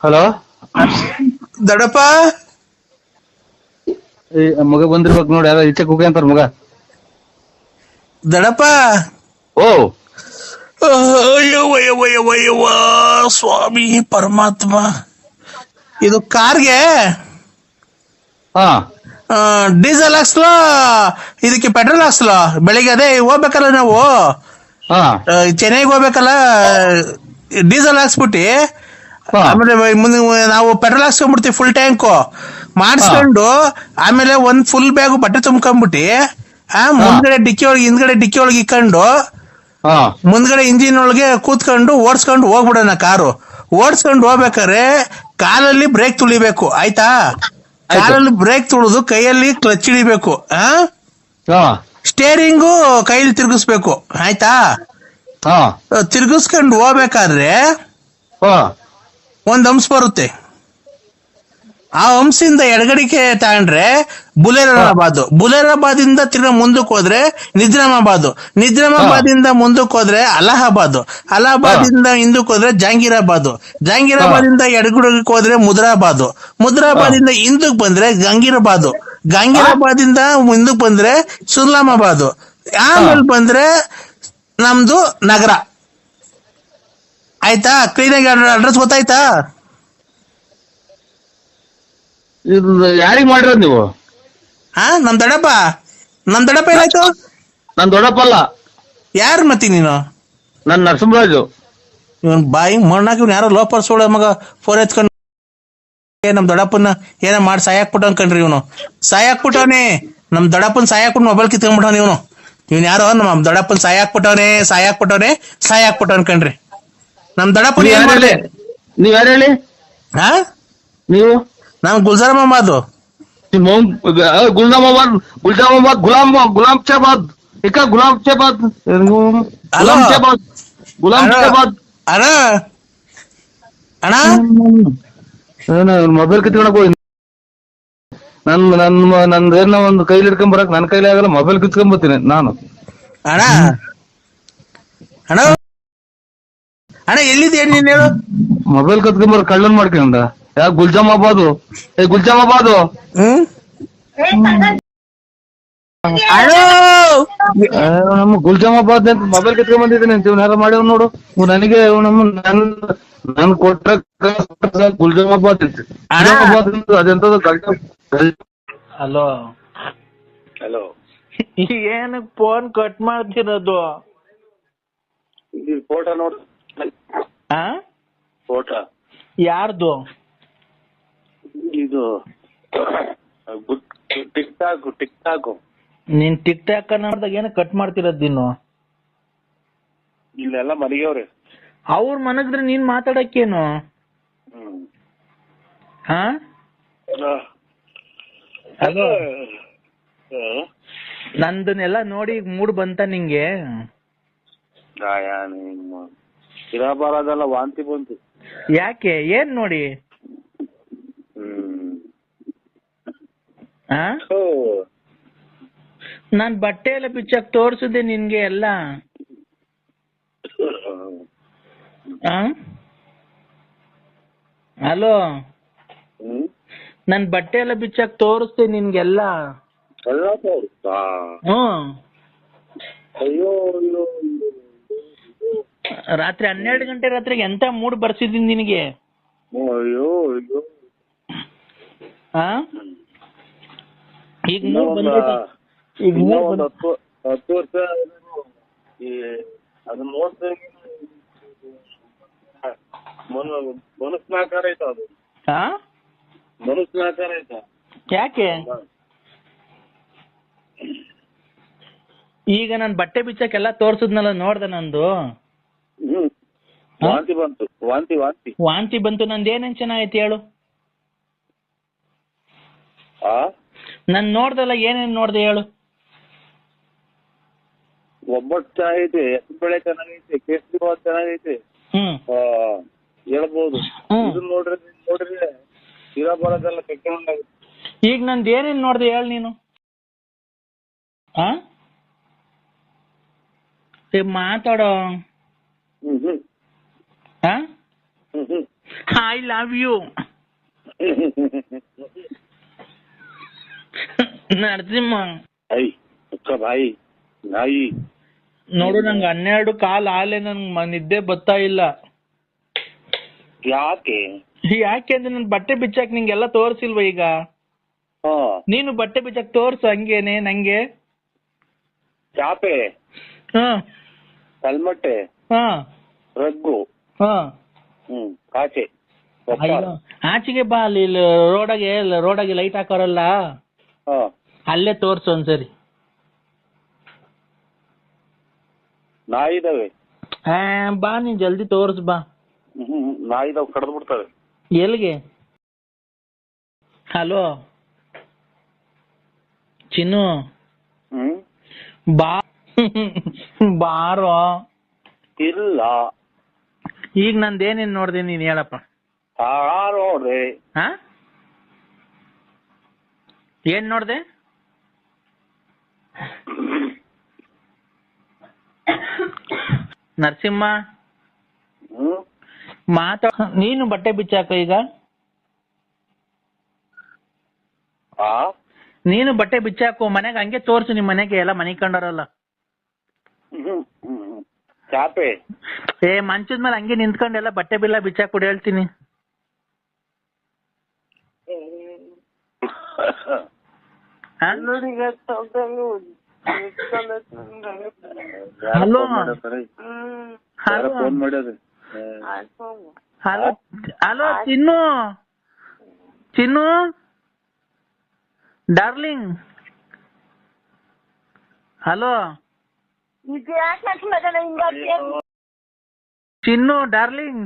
Hello. ದೊಡ್ಡಪ್ಪ ಈ ಮಗ ಬಂದಿರ್ಬೇಕು ನೋಡಿ, ಯಾರೋ ಈಚೆ ಕುಗೆ ಅಂತಾರ ಮಗ. ದೊಡ್ಡಪ್ಪ ಓ ಅಯ್ಯವ್ವ ಸ್ವಾಮಿ ಪರಮಾತ್ಮ. ಇದು ಕಾರ್ಗೆ ಹಾ ಡೀಸೆಲ್ ಹಾಕ್ಸ್ಲೋ ಇದಕ್ಕೆ ಪೆಟ್ರೋಲ್ ಹಾಕ್ಸ್ಲೋ? ಬೆಳಿಗ್ಗೆ ಅದೇ ಹೋಗ್ಬೇಕಲ್ಲ ನಾವು, ಹಾ ಚೆನ್ನೈಗೆ ಹೋಗ್ಬೇಕಲ್ಲ, ಡೀಸೆಲ್ ಹಾಕ್ಸ್ಬಿಟ್ಟು ಹಾ ಆಮೇಲೆ ಮುಂದೆ ನಾವು ಪೆಟ್ರೋಲ್ ಹಾಕ್ಸ್ಕೊಂಡ್ಬಿಡ್ತೀವಿ ಫುಲ್ ಟ್ಯಾಂಕು ಹಾ ಮಾಡಿಸ್ಕೊಂಡು, ಆಮೇಲೆ ಒಂದ್ ಫುಲ್ ಬ್ಯಾಗು ಬಟ್ಟೆ ತುಂಬ್ಕೊಂಡ್ಬಿಟ್ಟು ಹಾ ಮುಂದ್ಗಡೆ ಡಿಕ್ಕಿ ಒಳಗೆ ಹಿಂದ್ಗಡೆ ಡಿಕ್ಕಿ ಒಳಗೆ ಇಕ್ಕೊಂಡು ಹಾ ಮುಂದ್ಗಡೆ ಇಂಜಿನ್ ಒಳಗೆ ಕೂತ್ಕೊಂಡು ಓಡಿಸ್ಕೊಂಡು ಹೋಗ್ಬಿಡೋಣ. ಕಾರು ಓಡಿಸ್ಕೊಂಡು ಹೋಗ್ಬೇಕಾರೆ ಕಾಲಲ್ಲಿ ಬ್ರೇಕ್ ತುಳಿಬೇಕು, ಆಯ್ತಾ? ಆಯ್ತು. ಕಾಲಲ್ಲಿ ಬ್ರೇಕ್ ತುಳಿದು ಕೈಯಲ್ಲಿ ಕ್ಲಚ್ ಹಿಡಿಬೇಕು, ಹಾ ಸ್ಟೇರಿಂಗು ಕೈಲಿ ತಿರುಗಿಸ್ಬೇಕು, ಆಯ್ತಾ? ಹಾ ತಿರುಗಿಸ್ಕೊಂಡು ಹೋಗ್ಬೇಕಾದ್ರೆ ಹಾ ಒಂದ್ ಹಂಸ ಬರುತ್ತೆ. ಆ ಹಂಸಿಂದ ಎಡಗಡಿಕೆ ತಗೊಂಡ್ರೆ ಬುಲೇರಾಬಾದ್, ಬುಲೇರಾಬಾದಿಂದ ತಿರ್ಗಾ ಮುಂದಕ್ಕೆ ಹೋದ್ರೆ ನಿಜಾಮಾಬಾದ್, ನಿಜಾಮಾಬಾದಿಂದ ಮುಂದಕ್ಕೆ ಹೋದ್ರೆ ಅಲಹಾಬಾದ್, ಅಲಹಾಬಾದಿಂದ ಹಿಂದಕ್ಕೆ ಹೋದ್ರೆ ಜಹಾಂಗೀರಾಬಾದ್, ಜಹಾಂಗೀರಾಬಾದಿಂದ ಎಡಗಡೆಗೆ ಹೋದ್ರೆ ಮುದ್ರಾಬಾದ್, ಮುದ್ರಾಬಾದಿಂದ ಹಿಂದಕ್ಕೆ ಬಂದ್ರೆ ಗಂಗೀರಾಬಾದ್, ಗಂಗೀರಾಬಾದಿಂದ ಮುಂದಕ್ಕೆ ಬಂದ್ರೆ ಸುಲ್ಲಾಮಾಬಾದ್, ಆಮೇಲೆ ಬಂದ್ರೆ ನಮ್ದು ನಗರ. ಆಯ್ತಾ? ಕ್ಲೀನಾಗಿ ಅಡ್ರೆಸ್ ಗೊತ್ತಾಯ್ತಾ? ಇದು ಯಾರಿಗ್ ಮಾಡಿರೋದು ನೀವು? ನಮ್ ದೊಡ್ಡಪ್ಪ ಏನಾಯ್ತು? ನಾನ್ ದೊಡ್ಡಪ್ಪಲ್ಲ, ಯಾರು ಮತ್ತಿ ನೀನು? ನಾನ್ ನರಸಿಂಹರಾಜು. ಇವನ್ ಬಾಯಿ ಮಣ್ಣಾಕಿ ಇವ್ನು ಯಾರೋ ಲೋಪರ್ ಸೋಳ ಮಗ ಫೋನ್ ಎತ್ಕೊಂಡು ನಮ್ ದೊಡ್ಡಪ್ಪನ ಏನೋ ಮಾಡಿ ಸಾಯಾಕ್ಬಿಟ್ಟ ಅನ್ಕಂಡ್ರಿ. ಇವನು ಸಾಯಾಕ್ಬಿಟ್ಟವನೇ, ನಮ್ ದೊಡ್ಡಪ್ಪನ ಸಾಯಾಕ್ಬಿಟ್ಟು ಮೊಬೈಲ್ ಕಿತ್ಕೊಂಡ್ಬಿಟ್ಟವನ ಇವನು. ಇವ್ನು ಯಾರೋ ನಮ್ ದೊಡ್ಡಪ್ಪನ ಸಾಯಾಕ್ಬಿಟ್ಟವನೆ ಅನ್ಕಂಡ್ರಿ. ನಮ್ ದೊಡ್ಡಪ್ಪನ ನೀವ್ ಏನ್ ಯಾರು ಮಾಡ್ದೆ? ಹೇಳಿ? ನೀವ್ ಯಾರು ಹೇಳಿ? ಹಾ ನೀವು ನಾನ್ ಗುಲ್ಜಾರ್ ಮೊಹಮ್ಮದ್. ಗುಲ್ಜಾಮಾಬಾದ್, ಗುಲ್ಜಾಮಾಬಾದ್, ಗುಲಾಂ ಶಾಬಾದ್, ಇಕ ಗುಲಾಂ ಶಾಬಾದ್, ಹಲೋ ಗುಲಾಂ ಶಾಬಾದ್, ಗುಲಾಂ ಅಣ್ಣ ಶಾಬಾದ್. ಅಣ್ಣ ಅಣ್ಣ ಮೊಬೈಲ್ ಕಿತ್ಕೊಳಕ್ ಹೋಗಿ ನಂದೇನೋ ಒಂದು ಕೈಲಿ ಹಿಡ್ಕೊಂಡ್ ಬರಕ್ ನನ್ ಕೈಲಿ ಆಗಲ್ಲ, ಮೊಬೈಲ್ ಕಿತ್ಕೊಂಡ್ಬರ್ತೀನಿ ನಾನು. ಅಣ್ಣ ಅಣ್ಣ ಅಣ್ಣ ಎಲ್ಲಿದೆ ನೀನ್ ಹೇಳು? ಮೊಬೈಲ್ ಕತ್ಕೊಂಬರ್ ಕಳ್ಳನ್ ಮಾಡ್ಕೊಂಡ ಯಾ ಗುಲ್ಜಾಮಾಬಾದು, ಗುಲ್ಜಾಮಾಬಾದು. ಹ್ಮ್ ಅಣ್ಣ ನಮ್ಮ ಗುಲ್ಜಾಮಾಬಾದ್ ಅಂತ ಮೊಬೈಲ್ ಕಿತ್ಕೊಂಡ್ ಬಂದಿದ್ದೀನಿ ಅಂತ ಇವ್ನ ಯಾರೋ ಮಾಡ್ಯವ್ ನೋಡು. ನನಗೆ ನನ್ ಕೊಟ್ಟ ಗುಲ್ಜಾಮಾಬಾದ್ ಅಂತ, ಅಣ್ಣ ಗುಲ್ಜಾಮಾಬಾದ್ ಅಂತ ಅದೆಂತದ ಗಲ್ಟ. ಹಲೋ, ಹಲೋ, ಏನಕ್ಕೆ ಫೋನ್ ಕಟ್ ಮಾಡ್ತಿರೋದು? ಇದು ಫೋಟೋ ನೋಡ್. ಆ ಫೋಟೋ ಯಾರ್ದು? ಇದು ಟಿಕ್ ಟಾಕ್. ನೀನ್ ಟಿಕ್ ಟಾಕ್ ನೋಡ್ದಾಗ ಏನ ಕಟ್ ಮಾಡ್ತಿರೋದ್ ನೀನು? ಇಲ್ಲೆಲ್ಲ ಮರಿಗವ್ರೆ. ಅವ್ರ ಮನಗಿದ್ರೆ ನೀನ್ ಮಾತಾಡಕ್ಕೇನು? ಹಾ ಹಲೋ, ನಂದನ್ನೆಲ್ಲ ನೋಡಿ ಮೂಡ್ ಬಂತ ನಿಂಗೆ? ಇರಬಾರದೆಲ್ಲ ವಾಂತಿ ಬಂತು. ಯಾಕೆ? ಏನ್ ನೋಡಿ? ಆ ನಾನ್ ಬಟ್ಟೆ ಎಲ್ಲ ಬಿಚ್ಚಾಕ್ ತೋರ್ಸಿದ್ದೆ ನಿನ್ಗೆ ಎಲ್ಲ. ಹಲೋ, ನನ್ ಬಟ್ಟೆ ಎಲ್ಲ ಬಿಚ್ಚಾಕ್ ತೋರಿಸ್ದೆ ನಿನ್ಗೆಲ್ಲ. ಎಲ್ಲ ತೋರಿಸ್ತಾ? ಅಯ್ಯೋ ಅಯ್ಯೋ, ರಾತ್ರಿ 12 ಗಂಟೆ ರಾತ್ರಿಗೆ ಎಂತ ಮೂಡ್ ಬರ್ಸಿದೀನಿ ನಿನಗೆ? ಅಯ್ಯೋ ಅಯ್ಯೋ. ಈಗ ಮೂಡ್ ಬಂದೈತೆ. ಈಗ ಮೂಡ್ 10 ವರ್ಷ ಅದನ್ನ ನೋಡ್ತಾ ಮನುಷ್ಯನಾಕಾರ ಆಯ್ತು. ಅದು ಮನುಷ್ಯನಾಕಾರ ಆಯ್ತಾ? ಯಾಕೆ? ಈಗ ನಾನ್ ಬಟ್ಟೆ ಬಿಚ್ಚಕ್ಕೆಲ್ಲ ತೋರ್ಸುದ್ನಲ್ಲ, ನೋಡ್ದೆ ನಂದು? ವಾಂತಿ ಬಂತು. ವಾಂತಿ ಬಂತು. ನಂದು ಏನೇನ್ ಚೆನ್ನಾಗೈತಿ ಹೇಳು? ನಾನ್ ನೋಡ್ದಲ್ಲ, ಏನೇನ್ ನೋಡ್ದೆ ಹೇಳು? ಒಬ್ಬಟ್ಟು ಚೆನ್ನಾಗೈತೆ, ಹೆಸರು ಬೇಳೆ ಚೆನ್ನಾಗೈತೆ, ಕೇಸರಿ ಬಾತ್ ಚೆನ್ನಾಗೈತೆ, ಹೇಳ್ಬೋದು. ಇದನ್ನ ನೋಡ್ರಿ ಇರ ಬರೋದೆಲ್ಲ ಕೆಟ್ಟೊಂಡಾಗುತ್ತೆ. ಈಗ ನಂದು ಏನೇನ್ ನೋಡ್ದೆ ಹೇಳು ನೀನು? ಮಾತಾಡೋ. I love you. ನರಸಿಂಹ ಐ ಭಾಯಿ ನಾಯಿ ನೋಡು, ನಂಗೆ 12 ಕಾಲ್ ಆಲೆ, ನನ್ಗೆ ನಿದ್ದೆ ಬರ್ತಾ ಇಲ್ಲ. ಯಾಕೆ? ಯಾಕೆ ಅಂದ್ರೆ ನನ್ ಬಟ್ಟೆ ಬಿಚ್ಚಾಕ್ ನಿಂಗೆಲ್ಲ ತೋರ್ಸಿಲ್ವ ಈಗ? ಹಾ ನೀನು ಬಟ್ಟೆ ಬಿಚ್ಚಾಕ್ ತೋರ್ಸು ಹಂಗೇನೆ ನಂಗೆ. ಚಾಪೆ, ಹಾ ಕಲ್ಮಟ್ಟೆ, ಹಾ ರಗ್ಗು, ಹಾ. ಕಾಚೆ, ಅಯ್ಯೋ, ಆಚೆಗೆ ಬಾ, ಅಲ್ಲಿ ರೋಡಾಗೆ ಲೈಟ್ ಹಾಕೋರಲ್ಲ, ಹಾ ಅಲ್ಲೇ ತೋರ್ಸು ಒಂದ್ಸರಿ. ನಾಯಿದಾವೆ. ಬಾ, ನೀನ್ ಜಲ್ದಿ ತೋರ್ಸ್ ಬಾ. ನಾಯಿದಾವ್ ಕಡ್ದು ಬಿಡ್ತವೆ. ಎಲ್ಲಿಗೆ? ಹಲೋ ಚಿನ್ನು, ಬಾ. ಬಾರೋ. ಇಲ್ಲ. ಈಗ ನಂದೇನೇನ್ ನೋಡ್ದೆ ನೀನ್ ಹೇಳಪ್ಪ. ನೋಡ್ದೆ. ಹಾ, ಏನ್ ನೋಡ್ದೆ? ನರಸಿಂಹ ನೀನು ಬಟ್ಟೆ ಬಿಚ್ಚಾಕ ಈಗ. ನೀನು ಬಟ್ಟೆ ಬಿಚ್ಚಾಕು ಮನೆಗೆ, ಹಂಗೆ ತೋರ್ಸು ನಿಮ್ ಮನೆಗೆ ಎಲ್ಲ ಮನೆ ಕಂಡಾರಲ್ಲ. ಚಾಪೆ ಮಂಚದ ಮೇಲೆ ಹಂಗೆ ನಿಂತ್ಕೊಂಡು ಎಲ್ಲ ಬಟ್ಟೆ ಬಿಲ್ಲ ಬಿಚ್ಚಾಕ್ ಕೊಡಿ ಹೇಳ್ತೀನಿ. ಹಲೋ ಹಲೋ ಫೋನ್ ಮಾಡೋದು. ಹಲೋ ಹಲೋ ಚಿನ್ನು, ಚಿನ್ನು ಡಾರ್ಲಿಂಗ್. ಹಲೋ ಚಿನ್ನು ಡಾರ್ಲಿಂಗ್.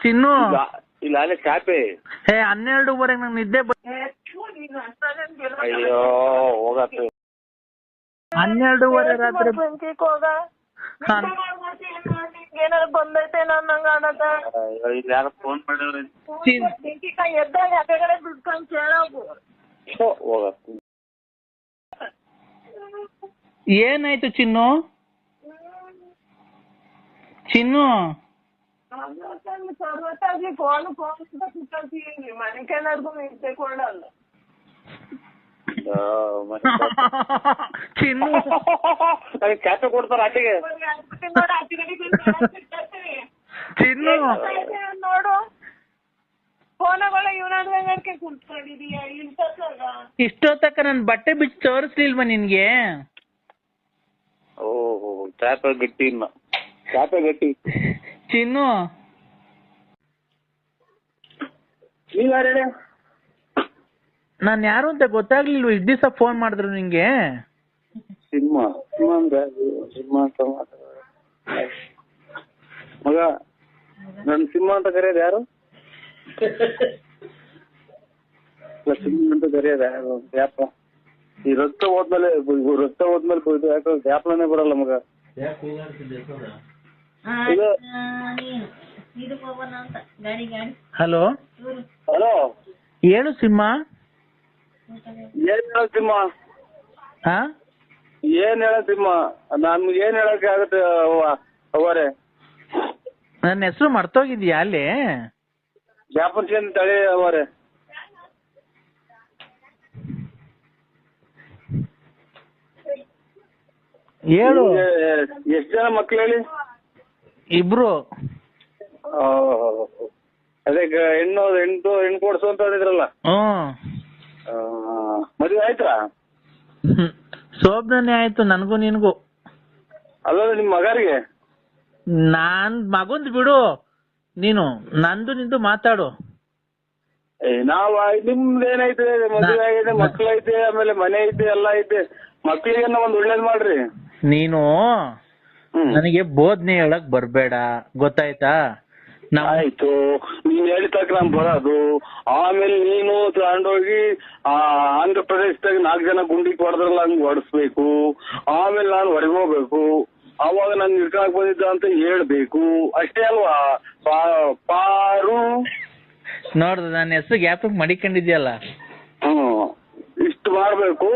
ಚಿನ್ನು, ಇಲ್ಲ ಚಾಪೆ. 12:30 ನಂಗೆ ನಿದ್ದೆ ಅಯ್ಯೋ ಹೋಗತ್ತೆ. 12:30 ರಾತ್ರಿ ಏನಾರು ಬಂದೈತೆ ನಂಗ ಯಾರು ಫೋನ್ ಮಾಡಿದ್ರೆ ಎದ್ದಾಗ ಆ ಕಡೆ ಬಿಟ್ಕೊಂಡ್ ಕೇಳೋಗು. ಹೋಗತ್ತೆ. ಏನಾಯ್ತು ಚಿನ್ನು? ಚಿನ್ನು ಸರ್ವತ್ತಾಗಿ ಫೋನ್ ಕುತ್ಕೊಳ್ತೀವಿ, ಮನೆಗೇನಾರ್ಗು ನಿಂತ್ಕೊಳ್ಳಲ್ಲ. ಚಿನ್ನು ಚಾಪೆ ಕೊಡ್ತಾರ ಆಚೆಗೆ. ಚಿನ್ನು ನೋಡು, ಫೋನಗಳ ಇವನಾದ್ಕೆ ಕುತ್ಕೊಂಡಿದೀಯ ಇಷ್ಟೊತ್ತಕ್ಕ ನನ್ ಬಟ್ಟೆ ಬಿಚ್ಚಿ ತೋರಿಸ್ಲಿಲ್ವಾ ನಿನ್ಗೆ? ಓಹೋ, ಚಾಪೆ ಗಟ್ಟಿ. ಇನ್ನ ಚಾಪೆ ಗಟ್ಟಿ. ಚಿನ್ನು ನೀವ್ಯಾರ? ನಾನ್ ಯಾರು ಅಂತ ಗೊತ್ತಾಗ್ಲಿಲ್ವ? ಇಷ್ಟ್ ದಿವಸ ಫೋನ್ ಮಾಡಿದ್ರು ನಿಂಗೆ. ಸಿಂಹ ಅಂತ ಮಗ, ನನ್ ಸಿಂಹ ಅಂತ ಕರೆಯೋದು ಯಾರು? ಸಿಂಹ ಅಂತ ಕರೆಯೋದು ಯಾರು? ಯಾಪ ಈ ರಕ್ತ ಹೋದ್ಮೇಲೆ ಯಾಕೋ ಯಾಪ್ಲನೇ ಬರಲ್ಲ ಮಗ. ಹಲೋ ಹಲೋ, ಹೇಳು ಸಿಂಹ. ಏನ್ ಹೇಳ ಸಿಂಹ? ಹಾ, ಏನ್ ಹೇಳ ಸಿಂಹ? ನಮ್ಗೆ ಏನ್ ಹೇಳಕ್ಕೆ ಆಗುತ್ತೆ ಅವರೇ? ನನ್ನ ಹೆಸರು ಮರ್ತೋಗಿದ್ಯಾ ಅಲ್ಲಿ? ಜಾಪನ್ಸ್ಕೊಂಡ್ ತಳಿ ಅವರೇ. ಹೇಳು. ಎಷ್ಟ್ ಜನ ಮಕ್ಳು ಹೇಳಿ? 2. ಅದೇ ಹೆಣ್ಣು ಕೊಡ್ಸು ಅಂತ ಹೇಳಿದ್ರಲ್ಲ. ಮದುವೆ ಆಯ್ತಾ? ಶೋಭನೆ ಆಯ್ತು ನನಗೂ ನಿನ್ಗೂ. ಅಲ್ಲ ನಿಮ್ ಮಗರಿಗೆ? ನಾನ್ ಮಗಂದ್ ಬಿಡು, ನೀನು ನಂದು ನಿಂದು ಮಾತಾಡು. ನಿಮ್ದು ಏನೈತೆ? ಮದುವೆ ಆಗಿದೆ, ಮಕ್ಳು ಐತೆ, ಆಮೇಲೆ ಮನೆ ಐತೆ, ಎಲ್ಲ ಐತೆ. ಮಕ್ಳಿಗೆ ಒಂದ್ ಒಳ್ಳೇದ್ ಮಾಡ್ರಿ. ನೀನು ನನಗೆ ಬೋಧನೆ ಹೇಳಕ್ ಬರ್ಬೇಡ, ಗೊತ್ತಾಯ್ತಾ? ಆಯ್ತು, ನೀನ್ ಹೇಳಿ ತಕ್ಕ ನಾನ್ ಬರೋದು. ಆಮೇಲೆ ನೀನು ತಗೊಂಡೋಗಿ ಆಂಧ್ರ ಪ್ರದೇಶದಾಗ 4 ಜನ ಗುಂಡಿಗೆ ಹೊಡೆದ್ರಲ್ಲ, ಹಂಗ್ ಹೊಡೆಸ್ಬೇಕು. ಆಮೇಲೆ ನಾನು ಹೊರಗೋಗ್ಬೇಕು. ಅವಾಗ ನಾನು ನಿಲ್ಕಾಕ್ ಬಂದಿದ್ದ ಅಂತ ಹೇಳ್ಬೇಕು. ಅಷ್ಟೇ ಅಲ್ವಾ ಪಾರು? ನೋಡ್ದು ನನ್ನ ಹೆಸರು ಗ್ಯಾಪಿಗೆ ಮಡಿಕೊಂಡಿದ್ಯಲ್ಲ. ಇಷ್ಟು ಮಾಡ್ಬೇಕು.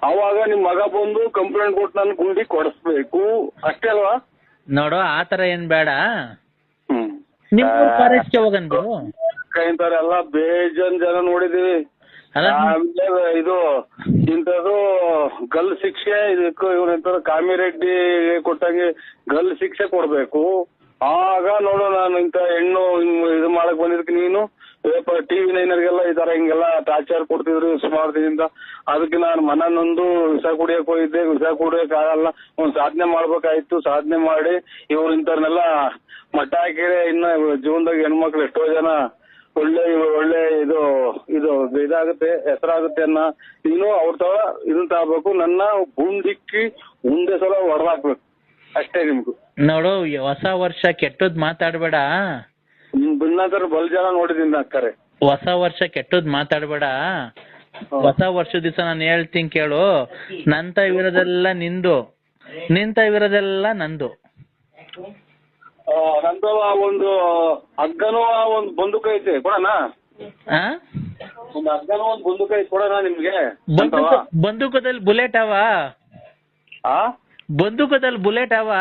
ಅವಾಗ ನಿಮ್ ಮಗ ಬಂದು ಕಂಪ್ಲೇಂಟ್ ಕೊಟ್ಟು ನನ್ ಗುಂಡಿ ಕೊಡಿಸ್ಬೇಕು. ಅಷ್ಟೇ ಅಲ್ವಾ? ನೋಡು, ಆತರ ಏನ್ ಬೇಡ. ನಿಮ್ ಫಾರೆಸ್ಟ್ಗೆ ಹೋಗನ್ ಬಿಡು. ಇಂಥವ್ರೆಲ್ಲ ಬೇಜನ್ ಜನ ನೋಡಿದೀವಿ. ಅಲ್ಲ ಆಮೇಲೆ ಇದು ಇಂಥದ್ದು ಗಲ್ ಶಿಕ್ಷೆ ಇದಕ್ಕೂ ಇವ್ರ ಕಾಮಿರೆಡ್ಡಿ ಕೊಟ್ಟಂಗೆ ಗಲ್ ಶಿಕ್ಷೆ ಕೊಡ್ಬೇಕು. ಆಗ ನೋಡು ನಾನು ಇಂಥ ಹೆಣ್ಣು ಇದು ಮಾಡಕ್ ಬಂದಿದ್ದಕ್ಕೆ ನೀನು TV 9 ಈ ತರ ಹಿಂಗೆಲ್ಲ ಟಾರ್ಚರ್ ಕೊಡ್ತಿದ್ರು ಸುಮಾರು ದಿನದಿಂದ. ಅದಕ್ಕೆ ನಾನು ಮನನೊಂದು ವಿಷ ಕುಡಿಯಕ್ ಹೋಗಿದ್ದೆ. ವಿಷ ಕುಡಿಯಕ್ ಆಗಲ್ಲ, ಒಂದ್ ಸಾಧನೆ ಮಾಡ್ಬೇಕಾಯ್ತು. ಸಾಧನೆ ಮಾಡಿ ಇವ್ರು ಇಂಥವ್ರನ್ನೆಲ್ಲ ಮಟ್ಟ ಹಾಕಿದ್ರೆ ಇನ್ನ ಜೀವನದಾಗ ಹೆಣ್ಮಕ್ಳು ಎಷ್ಟೋ ಜನ ಒಳ್ಳೆ ಇದು ಇದಾಗುತ್ತೆ, ಹೆಸರಾಗುತ್ತೆ ಅನ್ನ ನೀನು ಅವ್ರ ತರ ಇದನ್ನ ತಗೋಬೇಕು. ನನ್ನ ಗುಂಡಿಕ್ಕಿ ಒಂದೇ ಸಲ ಹೊಡೆದಾಕ್ಬೇಕು ಅಷ್ಟೇ ನಿಮ್ಗೂ. ನೋಡು, ಹೊಸ ವರ್ಷ ಕೆಟ್ಟದ್ ಮಾತಾಡ್ಬೇಡ. ಬಿನ್ನಾದ್ರ ಬಲ್ ಜನ ನೋಡಿದೀನಿ ಅಕ್ಕರೆ. ಹೊಸ ವರ್ಷ ಕೆಟ್ಟದ್ ಮಾತಾಡ್ಬೇಡ. ಹೊಸ ವರ್ಷ ದಿವಸ ನಾನು ಹೇಳ್ತೀನಿ ಕೇಳು. ನಂತ ಇರೋದೆಲ್ಲ ನಿಂದು, ನಿಂತ ಇರೋದೆಲ್ಲ ನಂದು. ನಂದು ಒಂದು ಹಗ್ಗನೂ ಒಂದು ಬಂದೂಕ ಐತೆ, ಕೊಡೋಣ? ಒಂದು ಹಗ್ಗನೂ ಒಂದು ಬಂದೂಕ ಐತೆ, ಕೊಡೋಣ ನಿಮ್ಗೆ? ಬಂದೂಕದಲ್ಲಿ ಬುಲೆಟ್ ಅವ? ಬಂದೂಕದಲ್ಲಿ ಬುಲೆಟ್ ಅವ?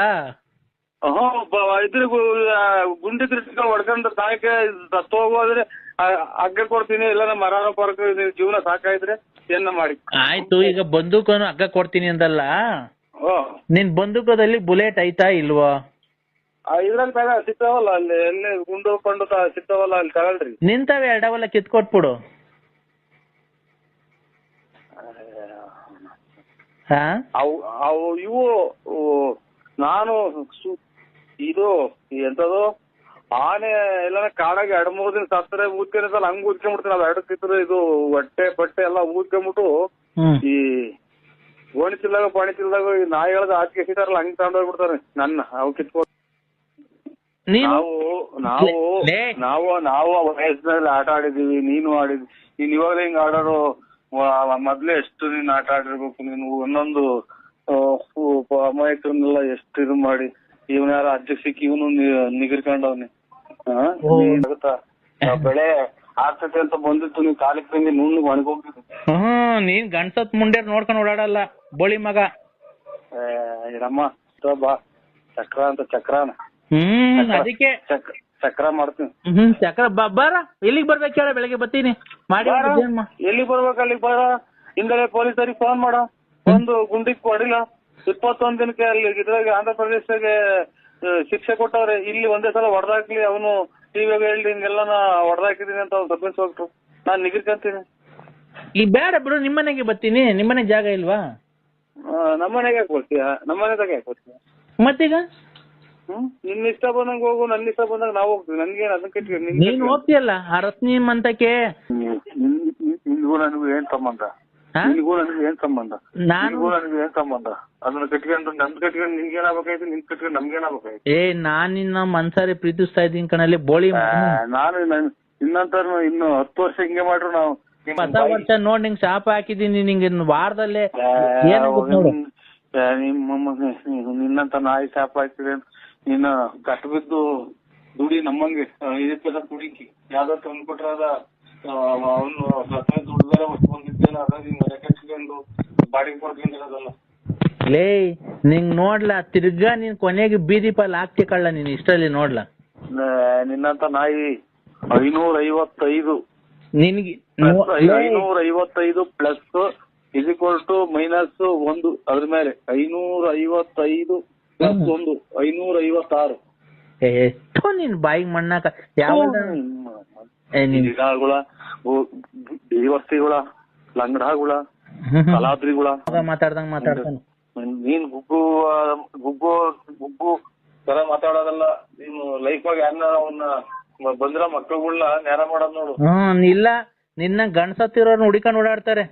ಇದ್ರ ಗುಂಡಿ ಹೊಡ್ಕೊಂಡು ಸಾಯಕ್ಕೆ ಹೋಗೋದ್ರೆ ಹಗ್ಗ ಕೊಡ್ತೀನಿ, ಇಲ್ಲ ನಮ್ಮ ಮರಾನ ಪರಕ ಜೀವನ ಸಾಕಾಯ್ದ್ರೆ ಏನ ಮಾಡಿ. ಆಯ್ತು, ಈಗ ಬಂದೂಕನು ಹಗ್ಗ ಕೊಡ್ತೀನಿ ಅಂದಲ್ಲ, ನಿನ್ ಬಂದೂಕದಲ್ಲಿ ಬುಲೆಟ್ ಐತಾ ಇಲ್ವಾ? ಇದ್ರಲ್ಲಿ ಸಿಗ್ತಾವಲ್ಲ, ಅಲ್ಲಿ ಎಲ್ಲಿ ಗುಂಡು ಕೊಂಡು ಸಿಗ್ತಾವಲ್ಲ, ಅಲ್ಲಿ ತಗೊಳ್ರಿ. ನಿಂತವೆ ಎರಡವಲ್ಲ ಕಿತ್ಕೊಟ್ಬಿಡು. ಅವು ಇವು ನಾನು ಇದು ಎಂತದು ಆನೆ ಎಲ್ಲ ಕಾಡಾಗ 2-3 ದಿನ ಸತ್ತರೆ ಊದ್ಕೊಂಡಿರ್ತಲ್ಲ, ಹಂಗ್ ಊದ್ಕೊಂಡ್ಬಿಡ್ತೀನಿ. ಅದು 2 ಕಿತ್ತರೆ ಇದು ಹೊಟ್ಟೆ ಪಟ್ಟೆ ಎಲ್ಲ ಊದ್ಕೊಂಡ್ಬಿಟ್ಟು ಈ ಓಣಿಸಿಲ್ದಾಗ ಪಾಣಿಸಿಲ್ದಾಗ ಈ ನಾಯಿಗಳದ ಆಚೆ ಸಿಗ್ತಾರಲ್ಲ, ಹಂಗ್ ತಗೊಂಡೋಗ್ಬಿಡ್ತಾರೆ ನನ್ನ. ಅವು ಕಿತ್ಕೊಂಡು ನಾವು ವಯಸ್ಸಿನಲ್ಲಿ ಆಟ ಆಡಿದೀವಿ, ನೀನು ಆಡಿದ್ವಿ. ನೀನ್ ಇವಾಗ ಹಿಂಗ್ ಆಡೋರು ಮೊದ್ಲೇ ಎಷ್ಟು ನೀನ್ ಆಟ ಆಡಿರ್ಬೇಕು. ನೀನು ಒಂದೊಂದು ಅಮಾಯಕರನ್ನೆಲ್ಲ ಎಷ್ಟು ಇದು ಮಾಡಿ ಇವನ್ ಯಾರ ಅಜ್ಜ ಸಿಕ್ಕಿ ಇವನು ನಿಗಿರ್ಕೊಂಡವ್ನಿ. ಬೆಳೆ ಆಗ್ತೈತೆ ಅಂತ ಬಂದಿತ್ತು, ನೀವ್ ಕಾಲಿಗೆ ತಂಗಿ ನುಣ್ಣಗ್ ಒಣಗೋಗ್ತಿದ್ದೆ. ನೀನ್ ಗಂಡ್ಸತ್ ಮುಂಡ್ಯಾರ್ ನೋಡ್ಕೊಂಡು ಓಡಾಡಲ್ಲ, ಬೋಳಿ ಮಗ. ಇರಮ್ಮ ಬಾ, ಚಕ್ರ ಅಂತ ಚಕ್ರಾನ. ಅದಕ್ಕೆ ಚಕ್ರ ಮಾಡ್ತೀನಿ. ಚಕ್ರ ಬಾರ, ಎಲ್ಲಿಗ್ ಬರ್ಬೇಕು ಹೇಳ? ಬೆಳಗ್ಗೆ ಬರ್ತೀನಿ. ಮಾಡಿ ಎಲ್ಲಿಗ್ ಬರ್ಬೇಕು ಅಲ್ಲಿಗ್ ಬರ. ಹಿಂದೆ ಪೊಲೀಸರಿಗೆ ಫೋನ್ ಮಾಡ. ಒಂದು ಗುಂಡಿಗೆ ಕೊಡಿಲ್ಲ, 21 ದಿನಕ್ಕೆ ಅಲ್ಲಿ ಇದ್ರಾಗ ಆಂಧ್ರ ಪ್ರದೇಶದಾಗೆ ಶಿಕ್ಷೆ ಕೊಟ್ಟವ್ರೆ. ಇಲ್ಲಿ ಒಂದೇ ಸಲ ಹೊಡೆದಾಕ್ಲಿ, ಅವನು ಟಿವಿಯಾಗ ಹೇಳಿ ಹಿಂಗೆಲ್ಲ ಹೊಡೆದಾಕಿದೀನಿ ಅಂತ ಅವ್ನು ಸಬ್ಮಿಟ್ ಹೋಗ್ತು. ನಾನ್ ನಿಗಿರ್ಕಂತೀನಿ. ಈ ಬೇಡ ಬಿಡು, ನಿಮ್ಮನೆಗೆ ಬರ್ತೀನಿ. ನಿಮ್ಮನೆಗೆ ಜಾಗ ಇಲ್ವಾ? ನಮ್ಮನೆಗೆ ಯಾಕೆ ಬರ್ತೀಯ? ನಮ್ಮನೆದಾಗ ಯಾಕೆ ಬರ್ತೀಯ? ಮತ್ತೀಗ ನಿನ್ನ ಇಷ್ಟ ಬಂದಂಗ ಹೋಗು, ನನ್ನ ಇಷ್ಟ ಬಂದಾಗ ನಾವು ಹೋಗ್ತೀವಿ. ನನ್ಗೇನು ಅದನ್ನ ಕಟ್ಟಿ ನೀನ್ ಹೋಗ್ತೀಯಲ್ಲ ಆ ರತ್ನಿ ಮಂತಕ್ಕೆ. ನಿನ್ಗೂ ನನಗೂ ಏನ್ ಸಂಬಂಧ? ನಿನ್ಗೂ ನನಗೂ ಏನ್ ಸಂಬಂಧ? ನಿನ್ಗೂ ನನಗೂ ಏನ್ ಸಂಬಂಧ? ಅದನ್ನ ಕಟ್ಕೊಂಡು ನಮ್ದು ಕಟ್ಕೊಂಡು ನಿನ್ಗೇನಾಗಬೇಕಾಯ್ತು, ನಿನ್ ಕಟ್ಕೊಂಡು ನಮ್ಗೇನಾಗಬೇಕಾಯ್ತು? ನಾನ್ ನಿನ್ನ ಮನ್ಸಾರಿ ಪ್ರೀತಿಸ್ತಾ ಇದ್ದೀನಿ ಕಣಲ್ಲಿ ಬೋಳಿ. ನಾನು ಇನ್ನಂತ ಇನ್ನು 10 ವರ್ಷ ಹಿಂಗೆ ಮಾಡ್ರು ನಾವು. ಹೊಸ ವರ್ಷ ನೋಡ್ ನಿಂಗ್ ಶಾಪ ಹಾಕಿದೀನಿ. ನಿಂಗೆ ವಾರದಲ್ಲೇ ನಿನ್ನಂತ ನಾಯಿ ಶಾಪ ಹಾಕಿದೆ. ನಿನ್ನ ಕಷ್ಟ ಬಿದ್ದು ದುಡಿ ನಮ್ಮಂಗೆ 5 ದುಡಿಕಿ ಯಾವ್ದೋ ತಂದ್ಕೊಟ್ರ ಅವನು ದುಡ್ದಾರ ಬಂದಿದ್ದೇನೆ. ಅದ ಮನೆ ಕಟ್ಕೊಂಡು ಬಾಡಿಗೆ ಕೊಡ್ಕೊಂಡಿರೋದಲ್ಲ. ಲೇ ನಿಂಗ್ ನೋಡ್ಲಾ, ತಿರ್ಗಾ ನೀನ್ ಕೊನೆಗೆ ಬೀದಿ ಪಾಲ್ ಹಾಕ್ತಿ ಕಳ್ಳ. ನೀನ್ ಇಷ್ಟರಲ್ಲಿ ನೋಡ್ಲಾ, ನಿನ್ನಂತ ನಾಯಿ 555 ನಿನ್ಗೆ 555 ಪ್ಲಸ್ -1 ಅದ್ರ ಮೇಲೆ 555 ಪ್ಲಸ್ 1 556. ಎಷ್ಟು ನಿನ್ ಬಾಯಿಗೆ ಮಣ್ಣಾಕ ಯಾವ ದೇವಸ್ಥಿಗಳ ಲಂಗಡಾಗುಳ ಕಲಾದ್ರಿಗುಳ ಮಾತಾಡ್ತಾನೆ. ನೀನ್ ಗುಗ್ಗು ತರ ಮಾತಾಡೋದಲ್ಲ. ನೀನು ಲೈಫ್ ಆಗಿ ಯಾರನ್ನ ಅವನ್ನ ಬಂದಿರೋ ಮಕ್ಕಳುಗಳನ್ನ ನೇರ ಮಾಡೋದ್ ನೋಡು. ಇಲ್ಲ, ನಿನ್ನ ಗಂಡ್ಸತ್ತಿರೋರ್ನ ಹುಡಿಕೊಂಡು ಓಡಾಡ್ತಾರೆ.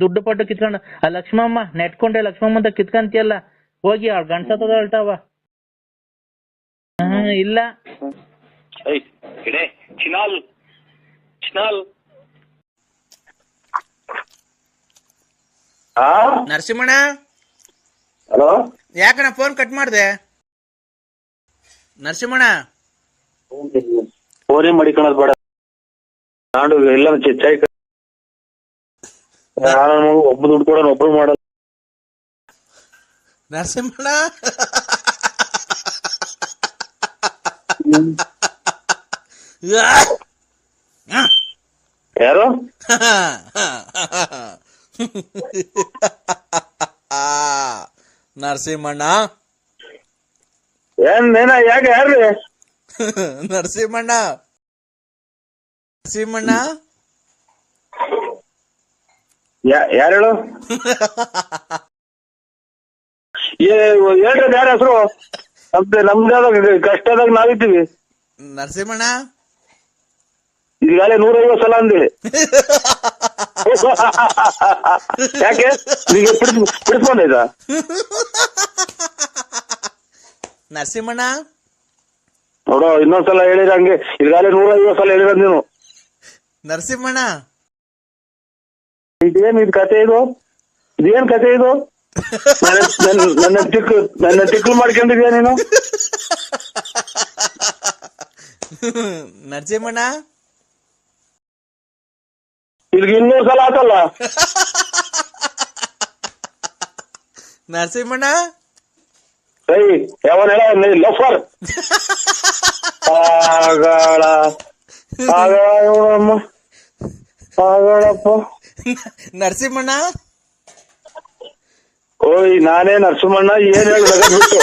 ದುಡ್ಡು ಪಟ್ಟು ಕಿತ್ಕೊಂಡು ಆ ಲಕ್ಷ್ಮಮ್ಮ ನೆಟ್ಕೊಂಡೆ ಲಕ್ಷ್ಮಮ್ಮ ಅಂತ ಕಿತ್ಕಂತಿಯಲ್ಲ, ಹೋಗಿ ಅವ್ಳ ಗಂಡ್ಸತ್ತದ ಹೇಳ್ತಾವ. ಇಲ್ಲ ಚಿನಾಲ್ ನರಸಿಂಹಣ್ಣ, ಹಲೋ, ಯಾಕಣ್ಣ ಫೋನ್ ಕಟ್ ಮಾಡ್ದೆ? ನರಸಿಂಹಣ್ಣ, ಫೋನೇ ಮಾಡಿಕೊಳ್ಳೋದು ಬೇಡ. ನಾಡು ಎಲ್ಲ ಹೆಚ್ಚಾಗಿ ಒಬ್ಬ ದುಡ್ಡು ಕೊಡೋಣ, ಒಬ್ರು ಮಾಡೋದು. ನರಸಿಂಹಣ್ಣ ಯಾರು? ನರಸಿಂಹಣ್ಣ. ಏನ ಯಾಕೆ ಯಾರ್ರಿ? ನರಸಿಂಹಣ್ಣ ನರಸಿಂಹಣ್ಣ ಯಾರು ಹೇಳು? ಹೇಳ್ರಿ ಯಾರ ಹೆಸರು? ನಮ್ದಾದಾಗ ಕಷ್ಟದಾಗ ನಾವಿದ್ದೀವಿ. ನರಸಿಂಹಣ್ಣ ಈಗಾಗಲೇ 150 ಸಲ ಅಂದಿ. ಯಾಕೆ ನಿಮಗೆ ಬಿಡಿಸ್ಕೊಂಡೈತಾ? ನರಸಿಂಹಣ್ಣ ನೋಡೋ ಇನ್ನೊಂದ್ಸಲ ಹೇಳಿರ ಹಂಗೆ. ಈಗಾಗಲೇ 150 ಸಲ ಹೇಳಿರ ನೀನು. ನರಸಿಂಹಣ್ಣ ಇದೇನ್ ಇದು ಕತೆ ಇದು? ಇದೇನ್ ಕತೆ ಇದು? ನನ್ನ ತಿಕ್ಕು ಮಾಡ್ಕೊಂಡಿದ್ಯಾ ನೀನು? ನರಸಿಂಹಣ್ಣ ಇಲ್ಲಿಗೆ 200 ಸಲ ಆತಲ್ಲ. ನರಸಿಂಹಣ್ಣ ಸೈ ಯಾವನ್ ಹೇಳ ಲಫರ್ ಆಗಳಪ್ಪ. ನರಸಿಂಹಣ್ಣ ಓಯ್ ನಾನೇ ನರಸಿಂಹಣ್ಣ. ಏನ್ ಹೇಳಿ ಬಿಟ್ಟು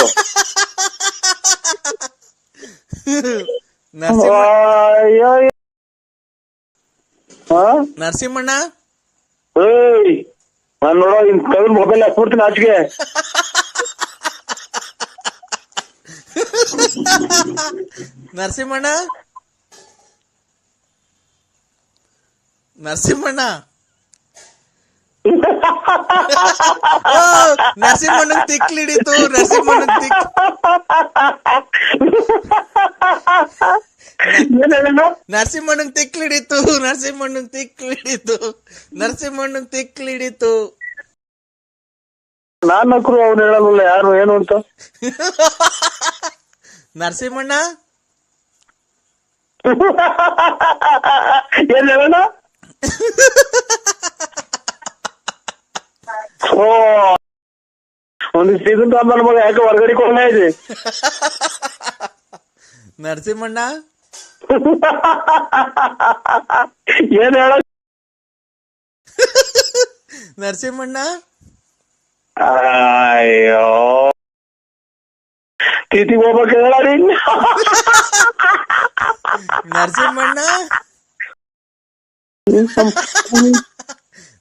ನರಸಿಂಹಣ್ಣ ಏಯ್ ನಾನ್ ನೋಡೋ ಇನ್ ಕವಿನ ಮೊಬೈಲ್ ಹಾಕ್ಬಿಡ್ತೀನಿ ಆಚೆಗೆ. ನರಸಿಂಹಣ್ಣ ನರಸಿಂಹಣ್ಣ ನರಸಿಂಹಣ್ಣನ್ ತಿಕ್ಲಿಡಿತು. ನರಸಿಂಹಣ್ಣನ್ ನರಸಿಂಹಣ್ಣನ್ ತಿಕ್ಲಿಡಿತು. ನರಸಿಂಹಣ್ಣನ್ ತಿಕ್ಲಿಡಿತು. ನರಸಿಂಹಣ್ಣನ್ ತಿಕ್ಲಿಡಿತು. ನಾನ್ ನಕ್ರು ಅವ್ನು ಹೇಳಲ್ಲ ಯಾರು ಏನು ಅಂತ. ನರಸಿಂಹಣ್ಣ ಏನ್ ಹೇಳೋಣ? ಓ ಒಂದಿಷ್ಟು ಇದನ್ನ ನನ್ನ ಮಗ ಯಾಕೆ ಹೊರಗಡೆ ಕೊಂಡ ಇದೆ. ನರಸಿಂಹಣ್ಣ ಏನ್ ಹೇಳ? ನರಸಿಂಹಣ್ಣ ಅಯ್ಯೋ ತಿಥಿಗೆ ಹೋಗ್ಬೇಕು ಹೇಳ. ನರಸಿಂಹಣ್ಣ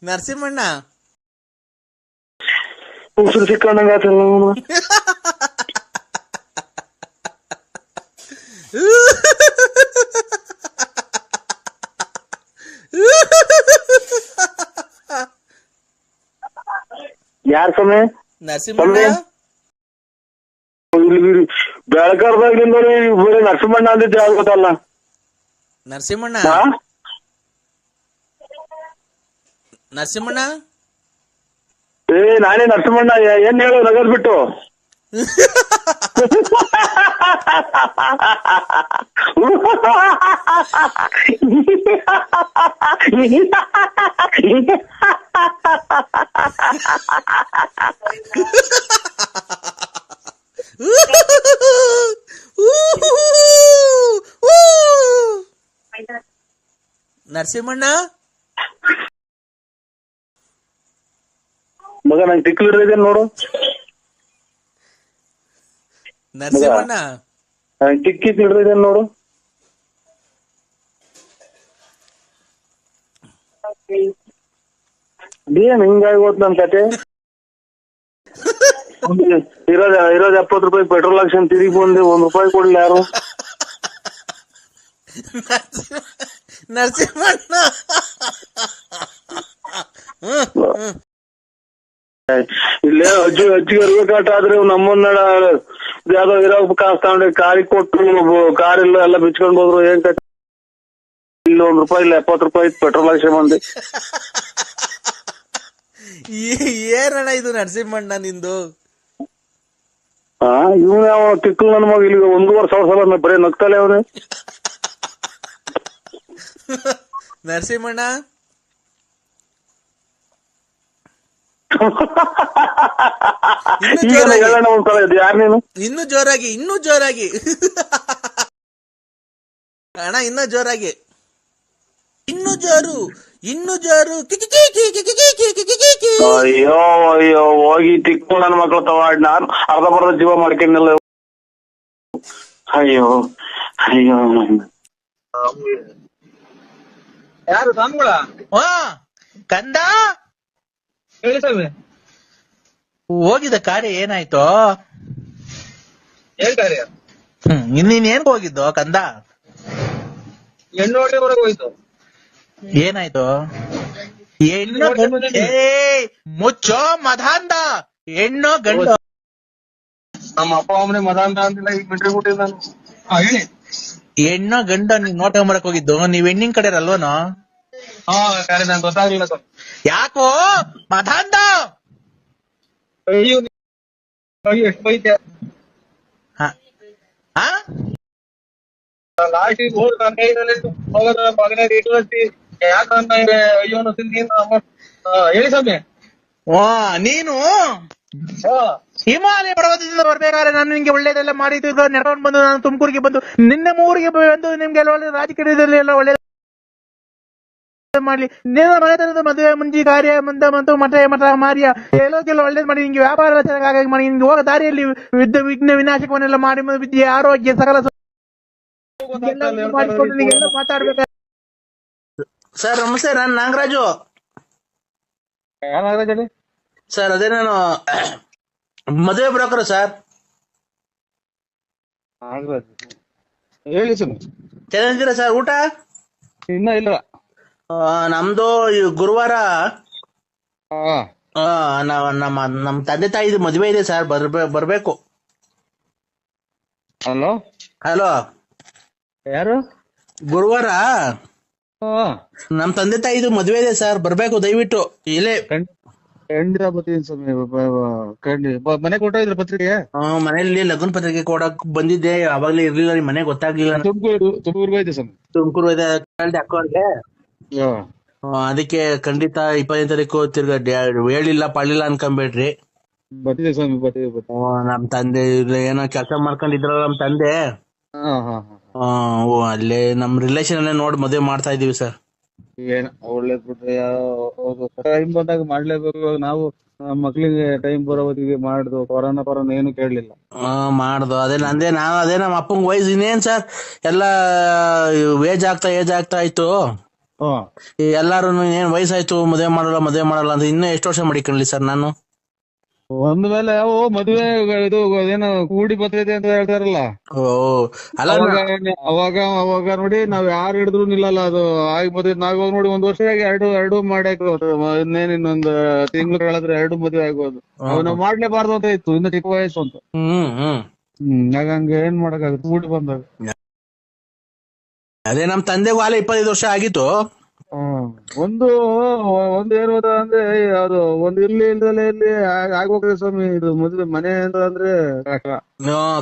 ನರಸಿಂಹಣ್ಣ ಉಸಿರು ಸಿಕ್ಕಂಡಂಗಾತಲ್ಲ. ಯಾರ ಸಮಯ? ನರಸಿಂಹಣ್ಣ ಬೆಳಗಾರದಾಗ್ಲಿಂದ ಬರೀ ನರಸಿಂಹಣ್ಣ ಅಂದಿದ್ದೆ ಆಗ್ಬೋದಲ್ಲ. ನರಸಿಂಹಣ್ಣ ನರಸಿಂಹಣ್ಣ ಏ ನಾನೇ ನರಸಿಂಹಣ್ಣ. ಏನ್ ಹೇಳು ನಗದ್ ಬಿಟ್ಟು? ನರಸಿಂಹಣ್ಣ ಮಗ ನಂಗೆ ತಿಕ್ಲು ಹಿಡಿದಿದ್ದೇನೆ ನೋಡು. ನರಸಿಂಹಣ್ಣ ನಂಗೆ ತಿಕ್ಕಿ ಹಿಡಿದಿದ್ದೇನೆ ನೋಡು. ಏನ್ ಹಿಂಗಾಗಿ ಹೋತ್ ನನ್ ಕತೆ. ಇರೋದ್ 70 ರೂಪಾಯಿ ಪೆಟ್ರೋಲ್ ಹಾಕ್ಸನ್ ತಿರುಗಿ ಬಂದೆ. ₹1 ಕೊಡ್ಲಿ ಯಾರು? ನರಸಿಂಹಣ್ಣ ಇಲ್ಲೇ ಅಜ್ಜಿಗೆ ಇರ್ಬೇಕಾಟ ಆದ್ರೆ ನಮ್ಮನ್ನ ಯಾವ್ದೋ ಇರೋ ಕಾಸು ತಗೊಂಡೆ ಕಾರಿಗೆ ಕೊಟ್ಟು ಕಾರ್ ಇಲ್ಲ ಎಲ್ಲ ಬಿಚ್ಕೊಂಡ್ ಹೋದ್ರು. ಏನ್ ಕಟ್ಟ ಇಲ್ಲ ₹1 ಇಲ್ಲ ₹70 ಪೆಟ್ರೋಲ್ ಹಾಕ್ಸ ಬಂದೆ. ಏನಣ್ಣ ಇದು ನರಸಿಂಹಣ್ಣ ನಿಂದು? ಇವ್ನ ಯಾವ ತಿಕ್ಕಲ್ ನನ್ನ ಮಗ ಇಲ್ಲಿ 1,500 ಸಲ ಬರೀ ನಗ್ತಾಳೆ ಅವನೇ. ನರಸಿಂಹಣ್ಣ ಒಂದ್ಸಲ ಇದು ಯಾರು ನೀನು? ಇನ್ನೂ ಜೋರಾಗಿ ಅಣ್ಣ ಇನ್ನೂ ಜೋರಾಗಿ, ಇನ್ನು ಜೋರು, ಇನ್ನು ಜೋರು. ಅಯ್ಯೋ ಅಯ್ಯೋ ಹೋಗಿ ತಿಕ್ಕು ನನ್ನ ಮಕ್ಳು ತವಾಡ್ ನಾನು ಅರ್ಧ ಬರ್ಧ ಜೀವ ಮಾಡ್ಕೊಂಡಿಲ್ಲ. ಅಯ್ಯೋ ಅಯ್ಯೋ ಯಾರು ಸ್ವಾಮಿಗಳ? ಹಾ ಕಂದ ಹೇಳಿ ಸ್ವಾಮಿ. ಹೋಗಿದ್ದ ಕಾರ್ಯ ಏನಾಯ್ತು? ಹೇಳ್ತಾರೆ. ಇನ್ನೇನ್ ಏನ್ ಹೋಗಿದ್ದು ಕಂದ? ಹೆಣ್ಣು ಹೊಡೆ ಹೊರಗೆ ಹೋಯ್ತು. ಏನಾಯ್ತು? ಹೆಣ್ಣು ಗಂಡು? ಮುಚ್ಚೋ ಮಧಾಂದ, ಹೆಣ್ಣು ಗಂಡು? ನಮ್ಮ ಅಪ್ಪ ಅಮ್ಮನೆ ಮದ ಅಂತ ಅಂತಿಲ್ಲ, ಈಗ ಬಿಟ್ರಿ ಬಿಟ್ಟಿದ್ ನಾನು. ಹೇಳಿ. ಹೆಣ್ಣು ಗಂಡ ನೀವ್ ನೋಟ ಮಾಡಕ್ ಹೋಗಿದ್ದು, ನೀವ್ ಹೆಣ್ಣಿನ ಕಡೆ ಅಲ್ವನೋ? ಹಾ ಕರೆ, ನಂಗೆ ಗೊತ್ತಾಗ್ಲಿಲ್ಲ ಸ್ವಾಮಿ. ಯಾಕೋ ಮಧಾಂದ? ಅಯ್ಯೋ ಎಷ್ಟು ಬೈತೆ. ಲಾಸ್ಟಿಗೆ ಹೋಗಿ ನನ್ನ ಕೈಯಲ್ಲಿ ಹೋಗೋದ ಮಗನಾಗ ಇಟ್ಟು ಯಾಕಂತ ಅಯ್ಯೋ ಹೇಳಿ ಸ್ವಾಮಿ. ನೀನು ಹಿಮಾಲಯ ಪರ್ವತದಿಂದ ಬರ್ಬೇಕಾದ್ರೆ ನಾನು ನಿಮ್ಗೆ ಒಳ್ಳೇದೆಲ್ಲ ಮಾಡಿದ್ದು ನೆಡ್ಕೊಂಡು ಬಂದು ನಾನು ತುಮಕೂರಿಗೆ ಬಂದು ನಿನ್ನೆ ಊರಿಗೆ ಬಂದು ನಿಮ್ಗೆ ಒಳ್ಳೆ ರಾಜಕೀಯದಲ್ಲಿ ಎಲ್ಲ ಒಳ್ಳೆ ಮಾಡ್ಲಿ, ನಿನ್ನ ಮನೆತನದ ಮದುವೆ ಮುಂಜಿ ಕಾರ್ಯ ಮುಂದೆ ಮತ್ತು ಮಠ ಮಾರ್ಯ ಎಲ್ಲೋಕೆಲ್ಲ ಒಳ್ಳೇದ್ ಮಾಡಿ, ನಿಂಗೆ ವ್ಯಾಪಾರ ಎಲ್ಲ ಚೆನ್ನಾಗಿ ಮಾಡಿ, ನಿಂಗೆ ಹೋಗೋ ದಾರಿಯಲ್ಲಿ ವಿಘ್ನ ವಿನಾಶಕವನ್ನೆಲ್ಲ ಮಾಡಿ ವಿದ್ಯೆ ಆರೋಗ್ಯ ಸಕಲ ಮಾಡಿಕೊಂಡು ನೀವೆಲ್ಲ ಮಾತಾಡ್ಬೇಕ. ಸರ್ ನಮಸ್ತೆ, ನಾನು ನಾಗರಾಜು. ಸರ್ ಅದೇ ನಾನು ಮದುವೆ ಬ್ರೋಕರ್ ಸರ್. ಹೇಳಿ ಸ್ವಾಮಿ. ಚೆನ್ನಾಗಿದ್ದೀರಾ ಸರ್? ಊಟ ಇನ್ನ ಇಲ್ಲ. ನಮ್ದು ಗುರುವಾರ ನಮ್ಮ ತಂದೆ ತಾಯಿದು ಮದುವೆ ಇದೆ ಸರ್, ಬರ್ಬೇಕು. ಹಲೋ ಹಲೋ, ಯಾರು? ಗುರುವಾರ ನಮ್ ತಂದೆ ತಾಯಿದು ಮದುವೆ ಇದೆ ಸರ್, ಬರ್ಬೇಕು ದಯವಿಟ್ಟು. ಇಲ್ಲೇ ಖಂಡಿತ ಬರ್ತೀನಿ ಸ್ವಾಮಿ. ಮನೆ ಕೊಟ್ಟಿದ್ರ ಪತ್ರಿಕೆ? ಮನೆಯಲ್ಲಿ ಲಗ್ನ ಪತ್ರಿಕೆ ಕೊಡಕ್ ಬಂದಿದ್ದೆ, ಅವಾಗ್ಲೇ ಇರ್ಲಿಲ್ಲ, ನಿಮ್ ಮನೆ ಗೊತ್ತಾಗ್ಲಿಲ್ಲ. ತುಮಕೂರ್ಗೂ ಐತೆ ಸ್ವಾಮಿ. ತುಮಕೂರು ಅಕ್ಕವ್ರಿಗೆ, ಅದಕ್ಕೆ ಖಂಡಿತ 25ನೇ ತಾರೀಕು ತಿರ್ಗಾ ಹೇಳಿಲ್ಲ ಪಳ್ಳಿಲ್ಲ ಅನ್ಕೊಂಬೇಡ್ರಿ. ಬರ್ತಿದೆ ಸ್ವಾಮಿ, ಬರ್ತಿದೆ. ನಮ್ ತಂದೆ ಏನೋ ಕೆಲಸ ಮಾಡ್ಕೊಂಡಿದ್ರಲ್ಲ ನಮ್ ತಂದೆ, ಅಲ್ಲೇ ನಮ್ ರಿಲೇಷನ್ ಅಲ್ಲೇ ನೋಡಿ ಮದುವೆ ಮಾಡ್ತಾ ಇದೀವಿ ಸರ್. ಏನ ಒಳ್ಳೇದ್ ಬಿಟ್ರೆ, ಟೈಮ್ ಬಂದಾಗ ಮಾಡ್ಲೇಬೇಕು. ನಾವು ನಮ್ಮ ಮಕ್ಳಿಗೆ ಟೈಮ್ ಬರೋ ಹೊತ್ತಿಗೆ ಮಾಡ್ದು, ಕೊರೋನಾ ಏನು ಕೇಳಲಿಲ್ಲ. ಮಾಡ್ದು ಅದೇ ನಂದೇ, ನಾನು ಅದೇ ನಮ್ಮ ಅಪ್ಪಂಗ್ ವಯಸ್ಸು ಇನ್ನೇನ್ ಸರ್, ಎಲ್ಲಾ ಏಜ್ ಆಗ್ತಾ ಆಯ್ತು. ಎಲ್ಲಾರು ಏನ್ ವಯಸ್ಸಾಯ್ತು, ಮದುವೆ ಮಾಡಲ್ಲ ಅಂತ ಇನ್ನೂ ಎಷ್ಟು ವರ್ಷ ಮಾಡಿಕೊಳ್ಳಿ ಸರ್ ನಾನು. ಒಂದ್ ಮೇಲೆ ಮದುವೆ ಇದು ಏನೋ ಕೂಡಿ ಬರ್ತೈತೆ ಅಂತ ಹೇಳ್ತಾರಲ್ಲ, ಅವಾಗ ನೋಡಿ ನಾವ್ ಯಾರು ಹಿಡಿದ್ರು ನಿಲ್ಲಲ್ಲ. ಅದು ಆಗಿ ಮದುವೆ ನಾವ್ ನೋಡಿ ಒಂದ್ ವರ್ಷದಾಗಿ ಎರಡು ಮಾಡಿ ಇನ್ನೇನ್ ಇನ್ನೊಂದ್ ತಿಂಗಳು ಹೇಳಿದ್ರೆ 2 ಮದುವೆ ಆಗ್ಬೋದು. ನಾವ್ ಮಾಡ್ಲೇಬಾರ್ದು ಅಂತ ಇತ್ತು, ಇನ್ನು ಚಿಕ್ಕ ವಯಸ್ಸು ಅಂತ. ಹಂಗ ಏನ್ ಮಾಡಕ್ಕಾಗುತ್ತೆ ಕೂಡಿ ಬಂದಾಗ. ಅದೇ ನಮ್ ತಂದೆಗೂ ಆಲೆ 25 ವರ್ಷ ಆಗಿತ್ತು. ಒಂದು ಏನ್ ಅಂದ್ರೆ ಅದು ಒಂದು ಇಲ್ದಲೇ ಇಲ್ಲಿ ಆಗೋಗ್ತದೆ ಸ್ವಾಮಿ. ಇದು ಮದುವೆ ಮನೆ ಅಂದ್ರೆ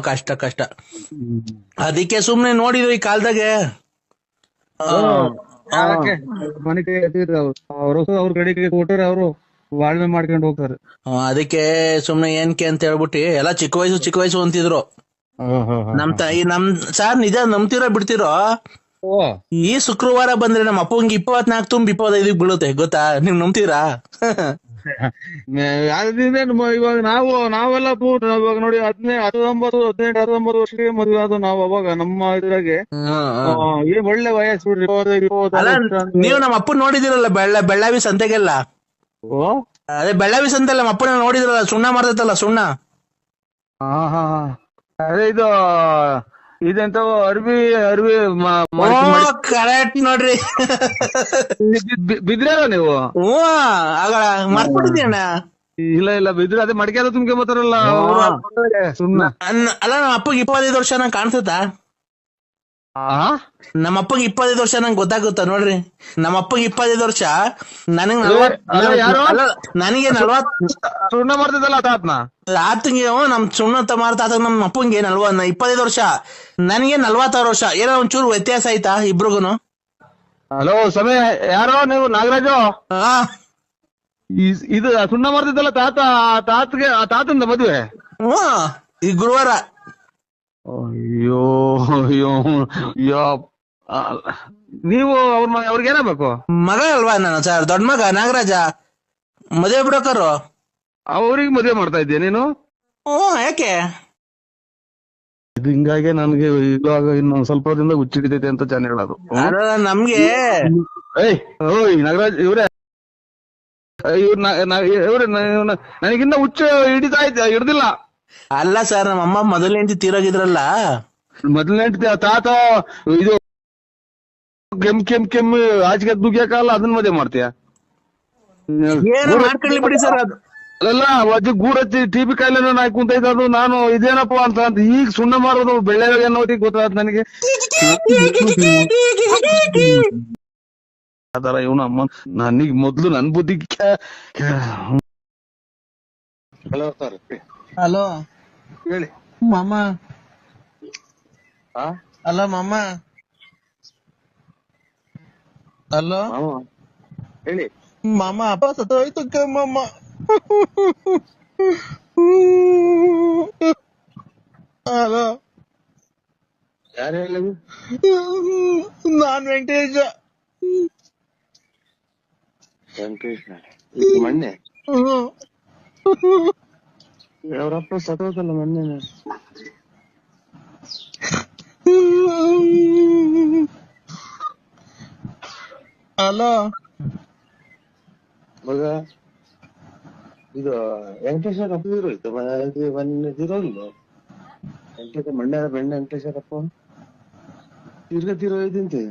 ಕಷ್ಟ. ಅದಕ್ಕೆ ಸುಮ್ನೆ ನೋಡಿದ್ವಿ ಈ ಕಾಲದಾಗೆ ಮನೆ ಕೈ ಅವ್ರ ಕಡೆಗೆ ಕೊಟ್ಟರೆ ಅವರು ಬಾಳ್ವೆ ಮಾಡ್ಕೊಂಡು ಹೋಗ್ತಾರೆ. ಅದಕ್ಕೆ ಸುಮ್ನೆ ಏನ್ಕೆ ಅಂತ ಹೇಳ್ಬಿಟ್ಟು ಎಲ್ಲ ಚಿಕ್ಕ ವಯಸ್ಸು ಅಂತಿದ್ರು. ನಮ್ ತಾಯಿ ಸಾರ್ ನಿಜ ನಂಬ್ತಿರೋ ಬಿಡ್ತಿರೋ, ಈ ಶುಕ್ರವಾರ ಬಂದ್ರೆ ನಮ್ಮ ಅಪ್ಪಂಗೆ 24 ತುಂಬಿ 25 ಬೀಳುತ್ತೆ ಗೊತ್ತಾ? ನೀವ್ ನಂಬ್ತೀರಾ? ಇವಾಗ ನಾವೆಲ್ಲ ಇವಾಗ ನೋಡಿ 19 ವರ್ಷಕ್ಕೆ ಮದುವೆ ಆದ ನಾವು. ಅವಾಗ ನಮ್ಮ ಇದ್ರಾಗೆ ಏನ್ ಒಳ್ಳೆ ವಯಸ್ಸು ಬಿಡ್ರಿ. ನೀವು ನಮ್ಮ ಅಪ್ಪನ್ ನೋಡಿದಿರಲ್ಲ ಬೆಳ್ಳಾವಿ ಸಂತೆಗೆಲ್ಲ? ಅದೇ ಬೆಳ್ಳಾವಿ ಸಂತೆ ನಮ್ಮ ಅಪ್ಪನ ನೋಡಿದ್ರಲ್ಲ, ಸುಣ್ಣ ಮಾಡ್ತೈತಲ್ಲ ಸುಣ್ಣ. ಅದೇ ಇದೆಂತ ಅರ್ವಿ ಕರೆಕ್ಟ್ ನೋಡ್ರಿ. ಬಿದ್ರಾರ ನೀವು? ಮರ್ತ್ಬಿಟ್ಟಿದ್ಯಣ್ಣ. ಇಲ್ಲ ಬಿದ್ರೆ ಅದೇ ಮಡಿಕೆ ತುಂಬ್ಕೆ ಬರ್ತಾರಲ್ಲ ಸುಮ್ನೆ. ಅಲ್ಲ ನಮ್ಮ ಅಪ್ಪಗೆ 25 ವರ್ಷ ನಂಗೆ ಕಾಣ್ಸುತ್ತಾ? ನಮ್ಮ ಅಪ್ಪಗೆ 25 ವರ್ಷ ನಂಗೆ ಗೊತ್ತಾಗುತ್ತಾ ನೋಡ್ರಿ. ನಮ್ಮ ಅಪ್ಪಗೆ 25 ವರ್ಷ, ನನಗೆ 40 ಸುಣ್ಣ ಮಾಡ್ತಿದ್ದಲ್ಲ ಆತಂಗೆ. ನಮ್ ಸುಣ್ಣ ಮಾರ್ತಾತ ನಮ್ಮ ಅಪ್ಪಂಗೆ 25 ವರ್ಷ, ನನಗೆ 46 ವರ್ಷ. ಏನೋ ಒಂಚೂರು ವ್ಯತ್ಯಾಸ ಆಯ್ತಾ ಇಬ್ರಿಗೂನು? ಹಲೋ ಸಮಯ, ಯಾರೋ ನೀವು? ನಾಗರಾಜು? ಇದು ಸುಣ್ಣ ಮಾಡ್ತಿದ್ದಲ್ಲ ತಾತಂದ ಮದುವೆ ಈ ಗುರುವಾರ. ಅಯ್ಯೋ ನೀವು ಅವ್ರಿಗೆ ಏನಾಗಬೇಕು? ಮಗ ಅಲ್ವಾ ನಾನು ಸರ್, ದೊಡ್ಡ ಮಗ ನಾಗರಾಜ, ಮದುವೆ ಬಿಡೋಕರು. ಅವ್ರಿಗೆ ಮದುವೆ ಮಾಡ್ತಾ ಇದ್ದೀಯ ನೀನು? ಯಾಕೆ? ಇದು ಹಿಂಗಾಗಿ ನನ್ಗೆ ಇವಾಗ ಇನ್ನೊಂದ್ ಸ್ವಲ್ಪ ದಿನದಿಂದ ಹುಚ್ಚಿಡಿತೈತೆ ಅಂತ ಜನ ಹೇಳೋದು. ನಮ್ಗೆ ಓಯ್ ನಾಗರಾಜ್ ಇವ್ರೆ, ನನಗಿನ್ನ ಹುಚ್ಚು ಹಿಡ್ದಿಲ್ಲ. ಅಲ್ಲ ಸರ್, ನಮ್ಮಮ್ಮ ಮೊದಲನೇ ಹೆಂಡತಿ ತೀರೋಗಿದ್ರಲ್ಲ. ಮೊದಲನೇ ತಾತ ಇದು ಕೆಮ್ಮು ಆಚೆಗೆ ದುಗ್ಯಾಕಲ್ಲ, ಅದನ್ನ ಮದುವೆ ಮಾಡ್ತೀಯ? ಏನು ಮಾಡ್ಕೊಳ್ಳಿ ಬಿಡಿ ಸರ್. ಅದು ಅಲ್ಲ ಅಜ್ಜಿ ಗೂಡತ್ತಿ ಟಿಬಿ ಕಾಯಿಲೆ ನಾಯಿ ಕುಂತೈತೆ, ಅದು ನಾನು ಇದೇನಪ್ಪ ಅಂತ ಈಗ ಸುಣ್ಣ ಮಾರೋದು ಬೆಳ್ಳೆ ಅನ್ನೋತಿ ಗೊತ್ತಾದ ನನಗೆ. ಆತರ ಇವನು ಅಮ್ಮ ನನಗ್ ಮೊದ್ಲು ನನ್ ಬುದ್ಧಿ. Hello sir. ಹಲೋ ಹೇಳಿ ಮಾಮ. ಹಲೋ ಮಾಮ. ಹಲೋ ಹೇಳಿ ಮಾಮ. ಅಪ್ಪ ಸತ್ತೋಯ್ತು ಮಾಮ. ಹಲೋ, ಯಾರು ಹೇಳಿ? ನಾನ್ ವೆಂಕಟೇಶ. ಮೊನ್ನೆ ಅವರಪ್ಪ ಸತ್ತೋದಲ್ಲ ಮೊನ್ನೆ. ಹಲೋ ಮಗ, ಇದು ವೆಂಕಟೇಶ್ವರಪ್ಪ ಇರೋಯ್ತು ಮೊನ್ನೆ ತಿರೋಗಿಲ್ಲ. ಮಣ್ಣೆ ವೆಂಕಟೇಶ್ವರಪ್ಪ ತಿರೋಯ್ತಂತೆ.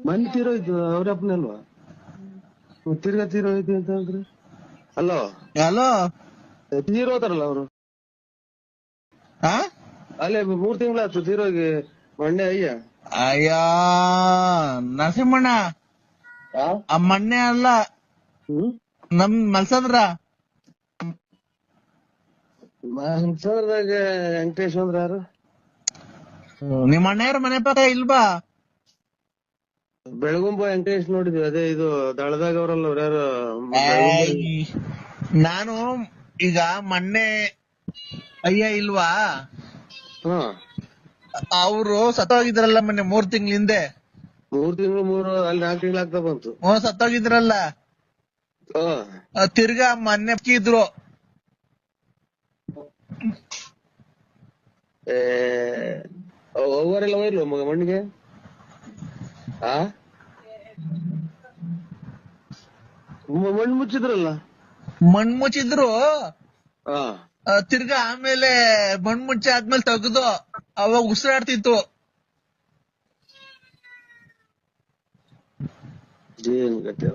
ಮೊನ್ನೆ ತಿರೋಯ್ತು ಅವ್ರಪ್ಪನಲ್ವಾ? ತಿರೋಯ್ತು ಅಂತ ಅಂದ್ರೆ ಅಲ್ಲೋ. ಹಲೋ ತೀರೋತಾರಲ್ಲ ಅವರು. ಅಲ್ಲೇ 3 ತಿಂಗಳಾಯ್ತು ತೀರೋಗಿ ಮೊನ್ನೆ. ಅಯ್ಯ ನರಸಿಂಹಣ್ಣ, ಆ ಮಣ್ಣೆ ಅಲ್ಲ, ನಮ್ ಮಲ್ಸಂದ್ರ. ಮಲ್ಸಂದ್ರಾಗ ವೆಂಕಟೇಶ್ ಅಂದ್ರ ಯಾರು? ನಿಮ್ ಅಣ್ಣಯ್ಯರ ಮನೆ ಪಕ್ಕ ಇಲ್ವಾ? ಬೆಳಗುಂಬ ವೆಂಕಟೇಶ್ ನೋಡಿದ್ವಿ. ಅದೇ ಇದು ದಳದಾಗ ಅವ್ರಲ್ಲ ಅವ್ರ ಯಾರು? ನಾನು ಈಗ ಮೊನ್ನೆ ಅಯ್ಯ ಇಲ್ವಾ, ಅವರು ಸತ್ತೋಗಿದ್ರಲ್ಲ ಮೊನ್ನೆ 3 ತಿಂಗಳ ಹಿಂದೆ. 3 ತಿಂಗಳು ಅಲ್ಲಿ 4 ತಿಂಗಳು ಆಗ್ತಾ ಬಂತು. ಸತ್ತೋಗಿದ್ರಲ್ಲ, ತಿರ್ಗಾ ಮೊನ್ನೆ ಇದ್ರು. ಅವರೆಲ್ಲ ಹೋಯ್ಲು ಮಗ ಮಣ್ಣಿಗೆ. ಮಣ್ಣು ಮುಚ್ಚಿದ್ರಲ್ಲ. ಮಣ್ಣು ಮುಚ್ಚಿದ್ರು, ತಿರ್ಗಾ ಆಮೇಲೆ ಮಣ್ಣು ಮುಚ್ಚಿ ಆದ್ಮೇಲೆ ತೆಗ್ದು ಅವಾಗ ಉಸಿರಾಡ್ತಿತ್ತು. ಏನ್ ಗತಿ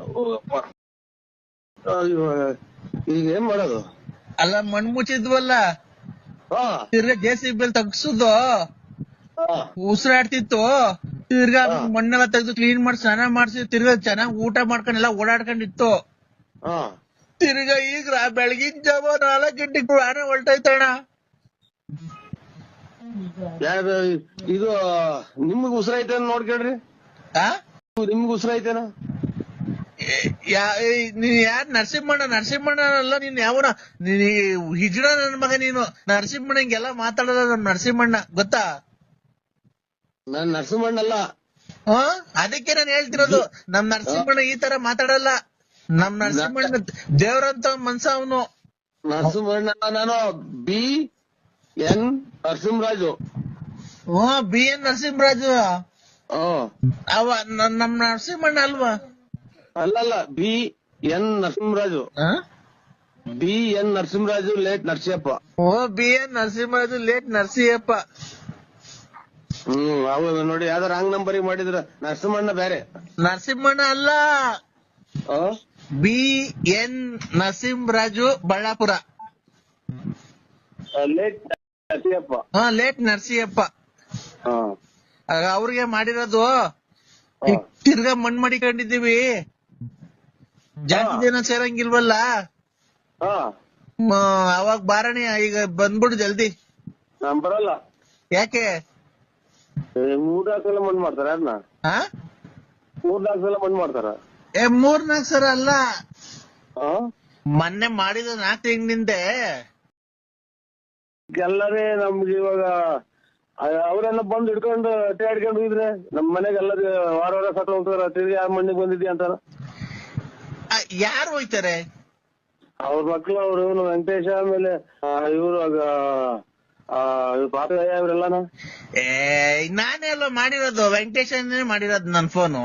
ಈಗ ಏನ್ ಮಾಡೋದು? ಅಲ್ಲ ಮಣ್ಣು ಮುಚ್ಚಿದ್ವಲ್ಲ, ತಿರ್ಗಾ JCB ತಗ್ಸುದು, ಉಸಿರಾಡ್ತಿತ್ತು. ತಿರ್ಗಾ ಮಣ್ಣೆಲ್ಲ ತೆಗ್ದು ಕ್ಲೀನ್ ಮಾಡಿ ಸ್ನಾನ ಮಾಡ್ಸಿ ತಿರ್ಗಾ ಚೆನ್ನಾಗ್ ಊಟ ಮಾಡ್ಕೊಂಡೆಲ್ಲ ಓಡಾಡ್ಕೊಂಡಿತ್ತು. ತಿರ್ಗಾ ಈಗ ಬೆಳಗಿನ ಜಾವ 4 ಗಂಟೆಗೆ ಪ್ರಾಣ ಹೊಲ್ಟೈತಣ್ಣ. ಯಾರು ಇದು ನಿಮ್ಗ್ ಉಸಿರಾಯ್ತೇನ ನೋಡ್ಕೊಳ್ರಿ. ನಿಮ್ಗ್ ಉಸಿರಾಯ್ತೇನ? ನೀನ್ ಯಾರ್? ನರಸಿಂಹಣ್ಣ ಅಲ್ಲ ನೀನ್. ಯಾವನ ನೀನ್ ಹಿಜ್ಡ ನನ್ ಮಗ ನೀನು. ನರಸಿಂಹಣ್ಣ ಹಿಂಗೆಲ್ಲ ಮಾತಾಡೋದ ನಮ್ ನರಸಿಂಹಣ್ಣ, ಗೊತ್ತಾ? ನಾನ್ ನರಸಿಂಹಣ್ಣಲ್ಲ. ಅದಕ್ಕೆ ನಾನು ಹೇಳ್ತಿರೋದು, ನಮ್ ನರಸಿಂಹಣ್ಣ ಈ ತರ ಮಾತಾಡಲ್ಲ. ನಮ್ ನರಸಿಂಹಣ್ಣ ದೇವ್ರಂತ ಮನ್ಸ ಅವನು. ನರಸಿಂಹಣ್ಣ ನಾನು BN ನರಸಿಂಹರಾಜು. BN ನರಸಿಂಹರಾಜು ಅವ ನಮ್ ನರಸಿಂಹಣ್ಣ ಅಲ್ವಾ? ಅಲ್ಲಲ್ಲ, BN Narasimharaju. BN Narasimharaju late Narasiyappa. BN Narasimharaju late Narasiyappa. ಹೌದು ನೋಡಿ, ಯಾವ್ದಾರ ರಾಂಗ್ ನಂಬರಿಗೆ ಮಾಡಿದ್ರ. ನರಸಿಂಹಣ್ಣ ಬೇರೆ. ನರಸಿಂಹಣ್ಣ ಅಲ್ಲ, BN Narasimharaju Ballapura. Late Narasiyappa. Late Narasiyappa ಅವ್ರಿಗೆ ಮಾಡಿರೋದು. ತಿರ್ಗಾ ಮಣ್ಣು ಮಾಡಿಕೊಂಡಿದೀವಿ, ಜಾಸ್ತಿ ದಿನ ಸೇರಂಗಿಲ್ವಲ್ಲ. ಅವಾಗ ಬಾರಣಿ ಈಗ ಬಂದ್ಬಿಡು ಜಲ್ದಿ. ನಾನ್ ಬರಲ್ಲ. ಯಾಕೆ? 3-4 ಸಲ ಮಣ್ಣು ಮಾಡ್ತಾರ. ಯಾರನ್ನ 3-4 ಸಲ ಮಣ್ಣು ಮಾಡ್ತಾರ? 3-4 ಸಲ ಅಲ್ಲ, ಮೊನ್ನೆ ಮಾಡಿದ 4 ತಿಂಗಳಿಂದೆ ಎಲ್ಲರೇ ನಮ್ಗೆ ಇವಾಗ ಅವರೆಲ್ಲ ಬಂದು ಹಿಡ್ಕೊಂಡು ಅಡ್ಡಾಡ್ಕೊಂಡು ಹೋಗಿದ್ರೆ ನಮ್ ಮನೆಗೆ ಎಲ್ಲರೂ ವಾರ ವಾರ ಸತ್ತು ಹೋಗ್ತಾರ, ತಿರ್ಗಿ ಯಾರ ಮಣ್ಣಿಗೆ ಬಂದಿದ್ಯಾ ಅಂತಾರ. ಯಾರು ಹೋಯ್ತಾರೆ? ಅವ್ರ ಮಕ್ಳು ಅವ್ರು ಇವನು ವೆಂಕಟೇಶ, ಆಮೇಲೆ ಇವ್ರು ಪಾಪಯ್ಯ ಇವರೆಲ್ಲನ. ನಾನೆಲ್ಲ ಮಾಡಿರೋದು ವೆಂಕಟೇಶನ್ನೇ ಮಾಡಿರೋದು ನನ್ ಫೋನು.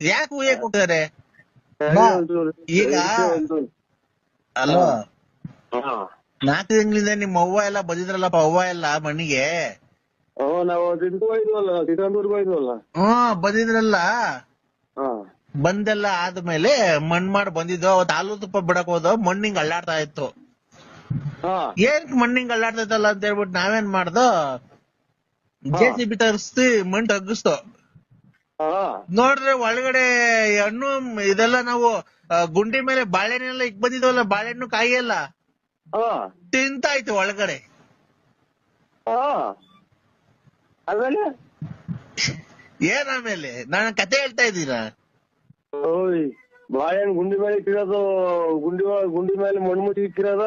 ಯಾಕೆ ಉಯ್ಯಕ್ ಹೋಗ್ತಾರೆ? ಈಗ ಅಲ್ವಾ 4 ತಿಂಗಳಿಂದ ನಿಮ್ಮ ಅವ್ವ ಎಲ್ಲ ಬಂದಿದ್ರಲ್ಲಪ್ಪ, ಅವ್ವ ಎಲ್ಲ ಮಣ್ಣಿಗೆ. ನಾವು ಹೋಯ್ದ್ವಲ್ಲ, ಚಿತ್ರದುರ್ಗ ಹೋಯ್ದ್ವಲ್ಲ. ಬಂದಿದ್ರಲ್ಲ. ಬಂದೆಲ್ಲ ಆದ್ಮೇಲೆ ಮಣ್ ಮಾಡಿ ಬಂದಿದ್ದು. ಅವತ್ತು ಹಾಲು ತುಪ್ಪ ಬಿಡಕ್ ಹೋದ, ಮಣ್ಣಿಂಗ್ ಅಳ್ಳಾಡ್ತಾ ಇತ್ತು. ಏನ್ ಮಣ್ಣಿಂಗ್ ಅಳ್ಳಾಡ್ತಾ ಇತ್ತಲ್ಲ ಅಂತ ಹೇಳ್ಬಿಟ್ಟು ನಾವೇನ್ ಮಾಡ್ದೋ, JCB ತರಿಸ್ತಿ ಮಣ್ ತಗ್ಗಿಸ್ತು. ನೋಡ್ರೆ ಒಳಗಡೆ ಹಣ್ಣು ಇದೆಲ್ಲ ನಾವು ಗುಂಡಿ ಮೇಲೆ ಬಾಳೆಹಣ್ಣೆಲ್ಲ ಇಕ್ ಬಂದಿದ್ವಲ್ಲ, ಬಾಳೆಹಣ್ಣು ಕಾಯಿ ಎಲ್ಲ ತಿಂತಾಯ್ತು ಒಳಗಡೆ. ಏನ್ ಆಮೇಲೆ ನಾನು ಕತೆ ಹೇಳ್ತಾ ಇದ್ದೀರಾ? ಬಾಳೆಹಣ್ಣು ಗುಂಡಿ ಮೇಲೆ ಇಟ್ಟಿರೋದು, ಗುಂಡಿ ಮೇಲೆ ಮಣ್ಣು ಮುಚ್ಚಿ ಇಕ್ಕಿರೋದ,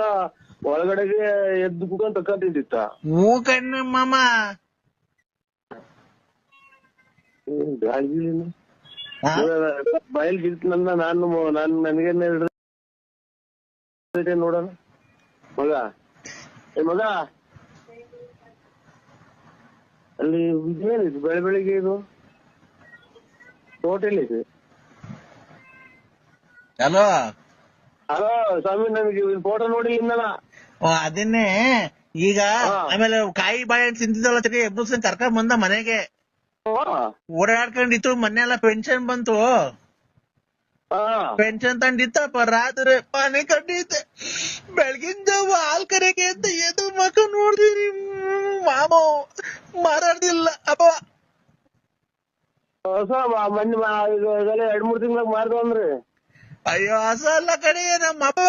ಒಳಗಡೆಗೆ ಎದ್ದು ಕುತ್ಕೊಂಡ್ ತಕ್ಕಂತಿದ್ದಿತ್ತ. ಹೂ ಕಣ್ಣು ಮಾಮ. ಬಯಲ್ ಗಿಲ್ತನನ್ನ ನನಗೆ ನೋಡೋಣ. ಮಗ ಮಗ ಅಲ್ಲಿ ಇದೇನಿದು ಬೆಳಿಗ್ಗೆ ಇದು ಹೋಟೆಲ್ ಇದೆ. ಹಲೋ ಹಲೋ ಸ್ವಾಮಿ, ನನಗೆ ಫೋಟೋ ನೋಡಿಲ್ಲ. ಅದನ್ನೇ ಈಗ ಆಮೇಲೆ ಕಾಯಿ ಬಾಳೆಹಣ್ಣು ತಿಂತಿದ್ದಲ್ಲ ತಿರ್ಗಿ ಎಬ್ಬರ್ಸ್ಕೊಂಡ್ ಕರ್ಕೊಂಡ್ ಬಂದ ಮನೆಗೆ. ಓಡಾಡ್ಕೊಂಡಿತ್ತು, ಮೊನ್ನೆ ಎಲ್ಲ ಪೆನ್ಷನ್ ಬಂತು. ಪೆನ್ಷನ್ ತಂದಿತ್ತಪ್ಪ, ರಾತ್ರಿ ಮನೆ ಕಂಡಿದ್ದೆ. ಬೆಳಗಿನ ಜಾವ ಹಾಲ್ ಕರೆಗೆ ಅಂತ ಎದು ಮಕ್ಕ ನೋಡ್ದಿರಿ ಮಾಮ, ಮಾರಾಡ್ದಿಲ್ಲ ಅಪ್ಪ. ಹೊಸ ಮೊನ್ನೆ 2-3 ತಿಂಗಳಾಗ ಮಾರ್ದ ಅಂದ್ರಿ. ಅಯ್ಯೋ ಹೊಸ ಅಲ್ಲ ಕಡೆ, ನಮ್ಮ ಅಪ್ಪ